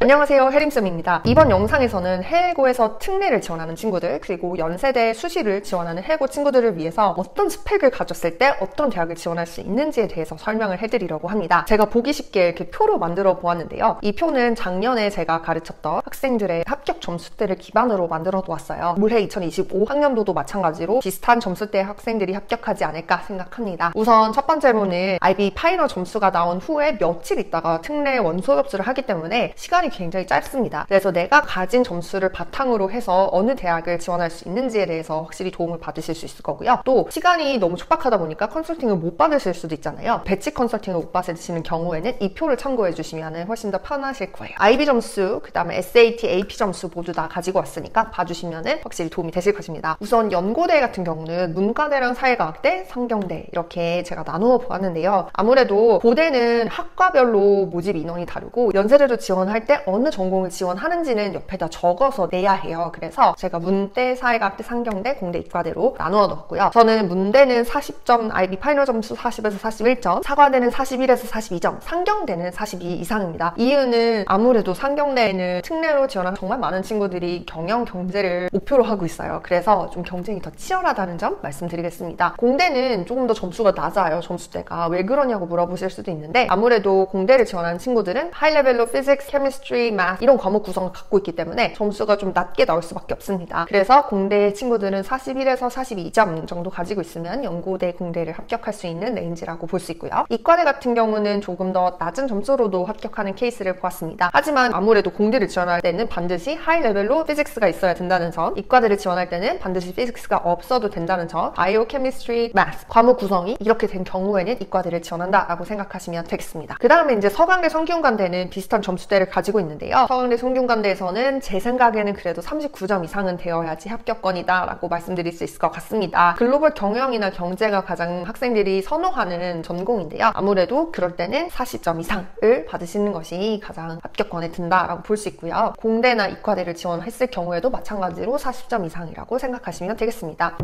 안녕하세요, 해림쌤입니다. 이번 영상에서는 해외고에서 특례를 지원하는 친구들, 그리고 연세대 수시를 지원하는 해외고 친구들을 위해서 어떤 스펙을 가졌을 때 어떤 대학을 지원할 수 있는지에 대해서 설명을 해드리려고 합니다. 제가 보기 쉽게 이렇게 표로 만들어 보았는데요. 이 표는 작년에 제가 가르쳤던 학생들의 합격 점수대를 기반으로 만들어 두었어요. 올해 2025 학년도도 마찬가지로 비슷한 점수대 학생들이 합격하지 않을까 생각합니다. 우선 첫 번째로는 IB 파이널 점수가 나온 후에 며칠 있다가 특례 원서 접수를 하기 때문에 시간이 굉장히 짧습니다. 그래서 내가 가진 점수를 바탕으로 해서 어느 대학을 지원할 수 있는지에 대해서 확실히 도움을 받으실 수 있을 거고요. 또 시간이 너무 촉박하다 보니까 컨설팅을 못 받으실 수도 있잖아요. 배치 컨설팅을 못 받으시는 경우에는 이 표를 참고해 주시면 훨씬 더 편하실 거예요. IB 점수, 그 다음에 SAT, AP 점수 모두 다 가지고 왔으니까 봐주시면 확실히 도움이 되실 것입니다. 우선 연고대 같은 경우는 문과대랑 사회과학대, 상경대 이렇게 제가 나누어 보았는데요. 아무래도 고대는 학과별로 모집 인원이 다르고 연세대로 지원할 때 어느 전공을 지원하는지는 옆에다 적어서 내야 해요. 그래서 제가 문대, 사회과학대, 상경대, 공대, 이과대로 나누어 넣었고요. 저는 문대는 40점, IB 파이널 점수 40에서 41점, 사과대는 41에서 42점, 상경대는 42 이상입니다. 이유는 아무래도 상경대에는 특례로 지원한 정말 많은 친구들이 경영, 경제를 목표로 하고 있어요. 그래서 좀 경쟁이 더 치열하다는 점 말씀드리겠습니다. 공대는 조금 더 점수가 낮아요. 점수대가. 왜 그러냐고 물어보실 수도 있는데 아무래도 공대를 지원하는 친구들은 하이레벨로 피직스, 케미스트리, 마스 이런 과목 구성을 갖고 있기 때문에 점수가 좀 낮게 나올 수밖에 없습니다. 그래서 공대 친구들은 41에서 42점 정도 가지고 있으면 연고대, 공대를 합격할 수 있는 레인지라고 볼 수 있고요. 이과대 같은 경우는 조금 더 낮은 점수로도 합격하는 케이스를 보았습니다. 하지만 아무래도 공대를 지원할 때는 반드시 하이레벨로 피직스가 있어야 된다는 점, 이과대를 지원할 때는 반드시 피직스가 없어도 된다는 점, 바이오, 케미스트리, 마스 과목 구성이 이렇게 된 경우에는 이과대를 지원한다라고 생각하시면 되겠습니다. 그 다음에 이제 서강대, 성균관대는 비슷한 점수대를 가지고 있는데요. 서강대, 성균관대에서는 제 생각에는 그래도 39점 이상은 되어야지 합격권이다 라고 말씀드릴 수 있을 것 같습니다. 글로벌 경영이나 경제가 가장 학생들이 선호하는 전공인데요. 아무래도 그럴 때는 40점 이상을 받으시는 것이 가장 합격권에 든다라고 볼 수 있고요. 공대나 이과대를 지원했을 경우에도 마찬가지로 40점 이상이라고 생각하시면 되겠습니다.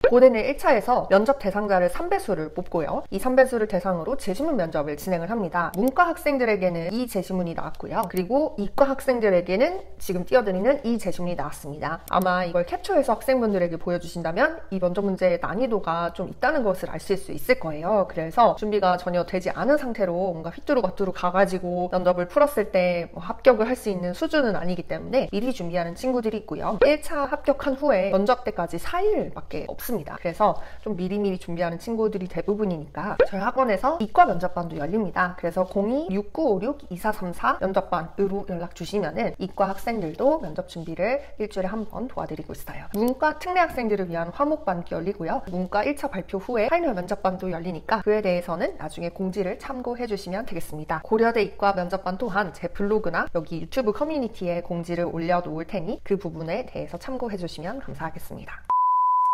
고대는 1차에서 면접 대상자를 3배수를 뽑고요. 이 3배수를 대상으로 재시문 면접을 진행을 합니다. 문과 학생들에게는 이 재시문이 나왔고요. 그리고 이과 학생들에게는 지금 띄워드리는 이 재시문이 나왔습니다. 아마 이걸 캡처해서 학생분들에게 보여주신다면 이 면접 문제의 난이도가 좀 있다는 것을 아실 수 있을 거예요. 그래서 준비가 전혀 되지 않은 상태로 뭔가 휘뚜루마뚜루 가가지고 면접을 풀었을 때 합격을 할 수 있는 수준은 아니기 때문에 미리 준비하는 친구들이 있고요. 1차 합격한 후에 면접 때까지 4일밖에 없습니다. 그래서 좀 미리미리 준비하는 친구들이 대부분이니까 저희 학원에서 이과 면접반도 열립니다. 그래서 02-6956-2434 면접반으로 연락 주시면은 이과 학생들도 면접 준비를 일주일에 한 번 도와드리고 있어요. 문과 특례 학생들을 위한 화목반도 열리고요. 문과 1차 발표 후에 파이널 면접반도 열리니까 그에 대해서는 나중에 공지를 참고해 주시면 되겠습니다. 고려대 이과 면접반 또한 제 블로그나 여기 유튜브 커뮤니티에 공지를 올려놓을 테니 그 부분에 대해서 참고해 주시면 감사하겠습니다.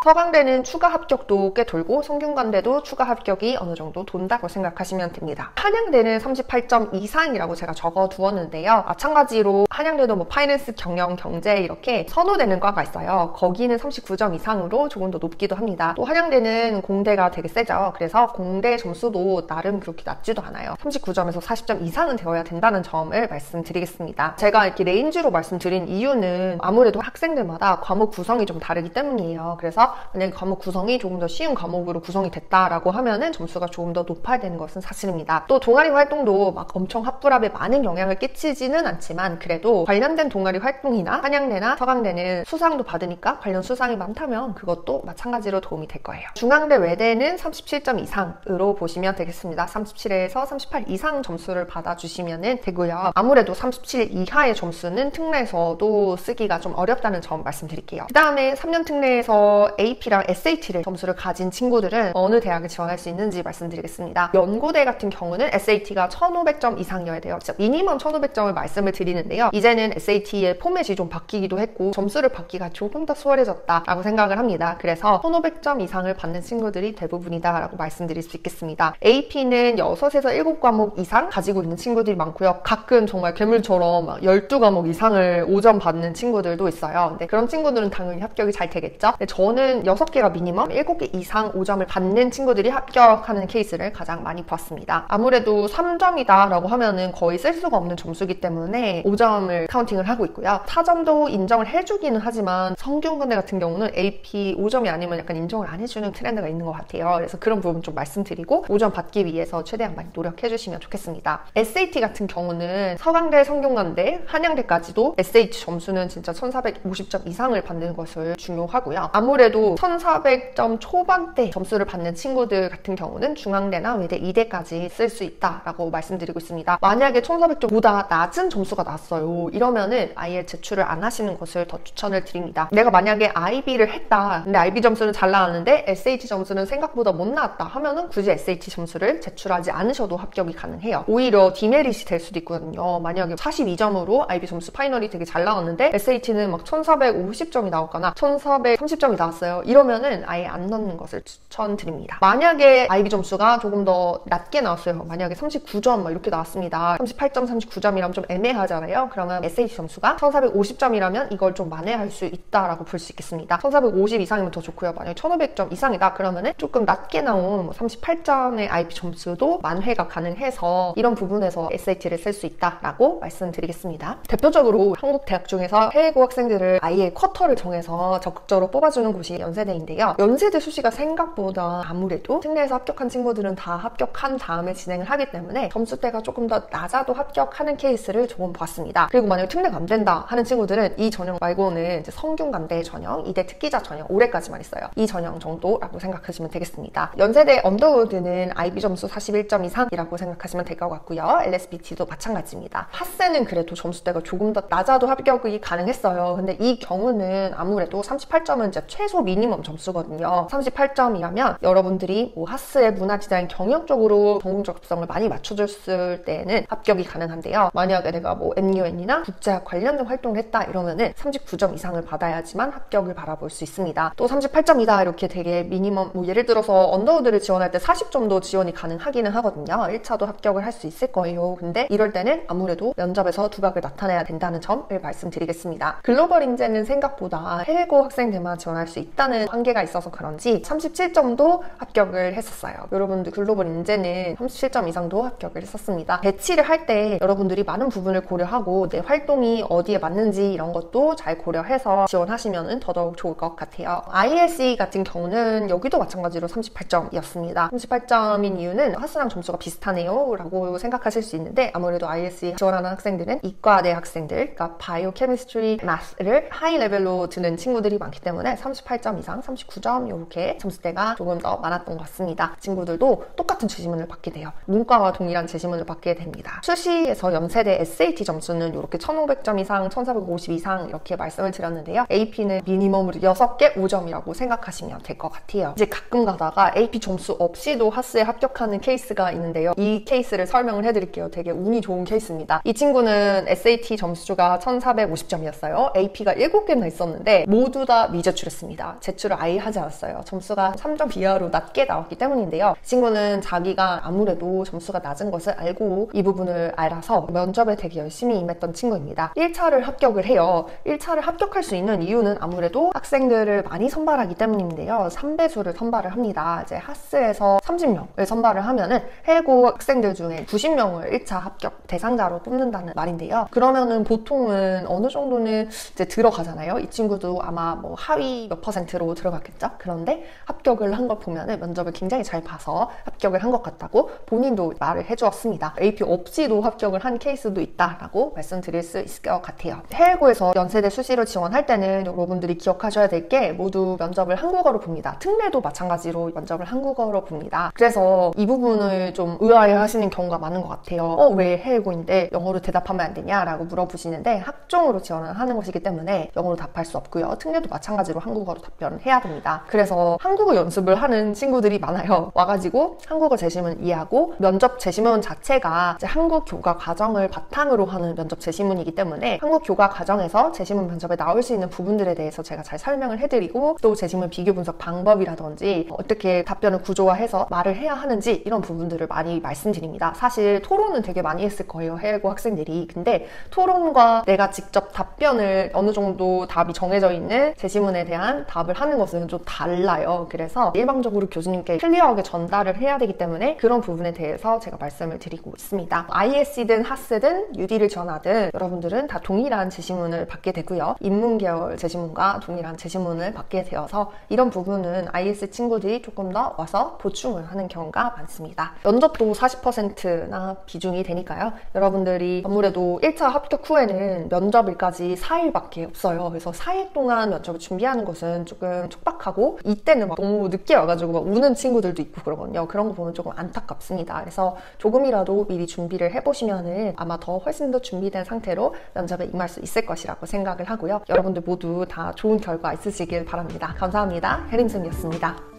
서강대는 추가 합격도 꽤 돌고 성균관대도 추가 합격이 어느 정도 돈다고 생각하시면 됩니다. 한양대는 38점 이상이라고 제가 적어 두었는데요. 마찬가지로 한양대도 뭐 파이낸스, 경영, 경제 이렇게 선호되는 과가 있어요. 거기는 39점 이상으로 조금 더 높기도 합니다. 또 한양대는 공대가 되게 세죠. 그래서 공대 점수도 나름 그렇게 낮지도 않아요. 39점에서 40점 이상은 되어야 된다는 점을 말씀드리겠습니다. 제가 이렇게 레인지로 말씀드린 이유는 아무래도 학생들마다 과목 구성이 좀 다르기 때문이에요. 그래서 만약에 과목 구성이 조금 더 쉬운 과목으로 구성이 됐다라고 하면은 점수가 조금 더 높아야 되는 것은 사실입니다. 또 동아리 활동도 막 엄청 학부랍에 많은 영향을 끼치지는 않지만 그래도 관련된 동아리 활동이나 한양대나 서강대는 수상도 받으니까 관련 수상이 많다면 그것도 마찬가지로 도움이 될 거예요. 중앙대, 외대는 37점 이상으로 보시면 되겠습니다. 37에서 38 이상 점수를 받아주시면 되고요. 아무래도 37 이하의 점수는 특례에서도 쓰기가 좀 어렵다는 점 말씀드릴게요. 그 다음에 3년 특례에서 AP랑 SAT를 점수를 가진 친구들은 어느 대학을 지원할 수 있는지 말씀드리겠습니다. 연고대 같은 경우는 SAT가 1500점 이상이어야 돼요. 미니멈 1500점을 말씀을 드리는데요. 이제는 SAT의 포맷이 좀 바뀌기도 했고 점수를 받기가 조금 더 수월해졌다라고 생각을 합니다. 그래서 1500점 이상을 받는 친구들이 대부분이다라고 말씀드릴 수 있겠습니다. AP는 6에서 7과목 이상 가지고 있는 친구들이 많고요. 가끔 정말 괴물처럼 12과목 이상을 5점 받는 친구들도 있어요. 근데 그런 친구들은 당연히 합격이 잘 되겠죠. 근데 저는 6개가 미니멈 7개 이상 5점을 받는 친구들이 합격하는 케이스를 가장 많이 봤습니다. 아무래도 3점이다 라고 하면은 거의 쓸 수가 없는 점수기 때문에 5점을 카운팅을 하고 있고요. 4점도 인정을 해주기는 하지만 성균관대 같은 경우는 AP 5점이 아니면 약간 인정을 안 해주는 트렌드가 있는 것 같아요. 그래서 그런 부분 좀 말씀드리고 5점 받기 위해서 최대한 많이 노력해주시면 좋겠습니다. SAT 같은 경우는 서강대, 성균관대, 한양대까지도 SAT 점수는 진짜 1450점 이상을 받는 것을 중요하고요. 아무래도 1400점 초반대 점수를 받는 친구들 같은 경우는 중앙대나 외대, 이대까지 쓸 수 있다라고 말씀드리고 있습니다. 만약에 1400점보다 낮은 점수가 났어요. 이러면은 아예 제출을 안 하시는 것을 더 추천을 드립니다. 내가 만약에 IB를 했다. 근데 IB 점수는 잘 나왔는데 SAT 점수는 생각보다 못 나왔다 하면은 굳이 SAT 점수를 제출하지 않으셔도 합격이 가능해요. 오히려 디메리트 될 수도 있거든요. 만약에 42점으로 IB 점수 파이널이 되게 잘 나왔는데 SAT는 막 1450점이 나왔거나 1430점이 나왔어요. 이러면은 아예 안 넣는 것을 추천드립니다. 만약에 IB 점수가 조금 더 낮게 나왔어요. 만약에 39점 막 이렇게 나왔습니다. 38점, 39점이라면 좀 애매하잖아요. 그러면 SAT 점수가 1450점이라면 이걸 좀 만회할 수 있다라고 볼 수 있겠습니다. 1450 이상이면 더 좋고요. 만약에 1500점 이상이다 그러면은 조금 낮게 나온 38점의 IB 점수도 만회가 가능해서 이런 부분에서 SAT를 쓸 수 있다라고 말씀드리겠습니다. 대표적으로 한국 대학 중에서 해외고 학생들을 아예 쿼터를 정해서 적극적으로 뽑아주는 곳이 연세대인데요. 연세대 수시가 생각보다 아무래도 특례에서 합격한 친구들은 다 합격한 다음에 진행을 하기 때문에 점수대가 조금 더 낮아도 합격하는 케이스를 조금 봤습니다. 그리고 만약에 특례가 안 된다 하는 친구들은 이 전형 말고는 이제 성균관대 전형, 이대 특기자 전형 올해까지만 있어요. 이 전형 정도라고 생각하시면 되겠습니다. 연세대 언더우드는 IB 점수 41점 이상이라고 생각하시면 될 것 같고요. LSBT도 마찬가지입니다. 하스는 그래도 점수대가 조금 더 낮아도 합격이 가능했어요. 근데 이 경우는 아무래도 38점은 이제 최소 미니멈 점수거든요. 38점이라면 여러분들이 뭐 하스의 문화 디자인 경영 쪽으로 전공적 적성을 많이 맞춰줬을 때는 합격이 가능한데요. 만약에 내가 뭐 MUN이나 국제학 관련된 활동을 했다 이러면은 39점 이상을 받아야지만 합격을 바라볼 수 있습니다. 또 38점이다 이렇게 되게 미니멈 뭐 예를 들어서 언더우드를 지원할 때 40점도 지원이 가능하기는 하거든요. 1차도 합격을 할 수 있을 거예요. 근데 이럴 때는 아무래도 면접에서 두각을 나타내야 된다는 점을 말씀드리겠습니다. 글로벌 인재는 생각보다 해외고 학생들만 지원할 수 있다는 한계가 있어서 그런지 37점도 합격을 했었어요. 여러분들 글로벌 인재는 37점 이상도 합격을 했었습니다. 배치를 할 때 여러분들이 많은 부분을 고려하고 내 활동이 어디에 맞는지 이런 것도 잘 고려해서 지원하시면 더더욱 좋을 것 같아요. ISE 같은 경우는 여기도 마찬가지로 38점이었습니다. 38점인 이유는 하스랑 점수가 비슷하네요 라고 생각하실 수 있는데 아무래도 ISE 지원하는 학생들은 이과대 학생들, 그러니까 바이오, 케미스트리, 마스를 하이 레벨로 드는 친구들이 많기 때문에 38점 이상, 39점 이렇게 점수대가 조금 더 많았던 것 같습니다. 친구들도 똑같은 제시문을 받게 돼요. 문과와 동일한 제시문을 받게 됩니다. 수시에서 연세대 SAT 점수는 이렇게 1500점 이상, 1450 이상 이렇게 말씀을 드렸는데요. AP는 미니멈으로 6개 5점이라고 생각하시면 될 것 같아요. 이제 가끔 가다가 AP 점수 없이도 하스에 합격하는 케이스가 있는데요. 이 케이스를 설명을 해드릴게요. 되게 운이 좋은 케이스입니다. 이 친구는 SAT 점수가 1450점이었어요. AP가 7개나 있었는데 모두 다 미제출했습니다. 제출을 아예 하지 않았어요. 점수가 3점 이하로 낮게 나왔기 때문인데요. 이 친구는 자기가 아무래도 점수가 낮은 것을 알고 이 부분을 알아서 면접에 되게 열심히 임했던 친구입니다. 1차를 합격을 해요. 1차를 합격할 수 있는 이유는 아무래도 학생들을 많이 선발하기 때문인데요. 3배수를 선발을 합니다. 이제 하스에서 30명을 선발을 하면은 해외고 학생들 중에 90명을 1차 합격 대상자로 뽑는다는 말인데요. 그러면은 보통은 어느 정도는 이제 들어가잖아요. 이 친구도 아마 뭐 하위 몇 %로 들어갔겠죠? 그런데 합격을 한 걸 보면은 면접을 굉장히 잘 봐서 합격을 한 것 같다고 본인도 말을 해주었습니다. AP 없이도 합격을 한 케이스도 있다라고 말씀드릴 수 있을 것 같아요. 해외고에서 연세대 수시를 지원할 때는 여러분들이 기억하셔야 될 게 모두 면접을 한국어로 봅니다. 특례도 마찬가지로 면접을 한국어로 봅니다. 그래서 이 부분을 좀 의아해하시는 경우가 많은 것 같아요. 왜 해외고인데 영어로 대답하면 안 되냐라고 물어보시는데 학종으로 지원을 하는 것이기 때문에 영어로 답할 수 없고요. 특례도 마찬가지로 한국어로 답변을 해야 됩니다. 그래서 한국어 연습을 하는 친구들이 많아요. 와가지고 한국어 제시문 이해하고 면접 제시문 자체가 이제 한국 교과 과정을 바탕으로 하는 면접 제시문이기 때문에 한국 교과 과정에서 제시문 면접에 나올 수 있는 부분들에 대해서 제가 잘 설명을 해드리고, 또 제시문 비교 분석 방법이라든지 어떻게 답변을 구조화해서 말을 해야 하는지 이런 부분들을 많이 말씀드립니다. 사실 토론은 되게 많이 했을 거예요, 해외고 학생들이. 근데 토론과 내가 직접 답변을 어느 정도 답이 정해져 있는 제시문에 대한 답을 하는 것은 좀 달라요. 그래서 일방적으로 교수님께 클리어하게 전달을 해야 되기 때문에 그런 부분에 대해서 제가 말씀을 드리고 있습니다. IS든 하스든 UD를 지원하든 여러분들은 다 동일한 제시문을 받게 되고요. 인문계열 제시문과 동일한 제시문을 받게 되어서 이런 부분은 IS 친구들이 조금 더 와서 보충을 하는 경우가 많습니다. 면접도 40%나 비중이 되니까요. 여러분들이 아무래도 1차 합격 후에는 면접일까지 4일밖에 없어요. 그래서 4일 동안 면접을 준비하는 것은 조금 촉박하고, 이때는 막 너무 늦게 와가지고 막 우는 친구들도 있고 그러거든요. 그런 거 보면 조금 안타깝습니다. 그래서 조금이라도 미리 준비를 해보시면은 아마 더 훨씬 더 준비된 상태로 면접에 임할 수 있을 것이라고 생각을 하고요. 여러분들 모두 다 좋은 결과 있으시길 바랍니다. 감사합니다. 혜림쌤이었습니다.